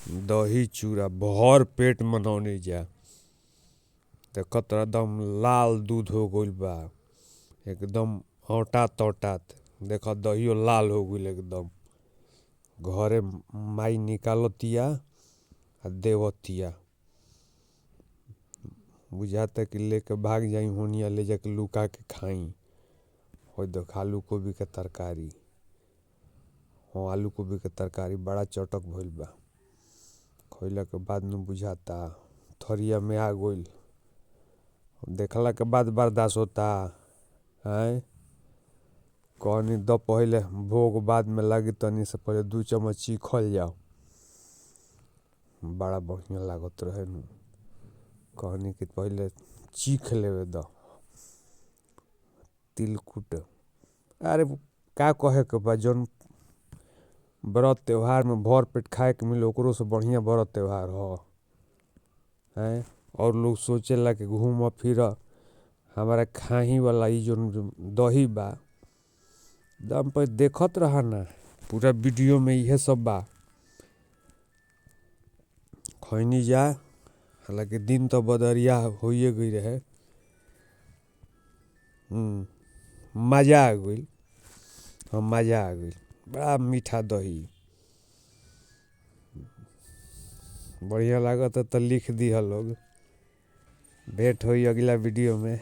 दही चूड़ा भर पेट मनौनी जा। देखत एकदम लाल दूध हो गइल बा, एकदम औटात औटात। देखत दहियो लाल हो गइल एकदम। घरे माई निकालतिया आ देवतिया। बुझाता कि लेके भाग जाई होनिया, ले जाके लुका के खाई। हो देख आलू गोभी के तरकारी। हाँ, आलू गोभी के तरकारी बड़ा चटक भइल बा। खइला के बाद न बुझाता थरिया में आ गइल। देखला के बाद बर्दाश्त होता है। कहनी द पहले भोग बाद में लगी, तनी से पहले 2 चम्मच चीखल जाओ। बड़ा बढ़िया लागत रहे नु। कहनी कि पहले चीख लेवे द तिलकुट। अरे का कहे के बा, जौन व्रत त्योहार में भर पेट खाए के मिले ओकरो से बढ़िया व्रत त्योहार हो है। और लोग सोचेला कि घूम फिर हमारा खाही वाला ई जो दही बा दम पर देखत रहा ना, पूरा वीडियो में यह सब बा। खैनी जा, हालांकि दिन तो बदरिया होइए गई रहे। मजा आ गई। हाँ, मजा आ गई। बड़ा मीठा दही, बढ़िया लागत तो लिख दी लोग। भेंट होई अगला वीडियो में।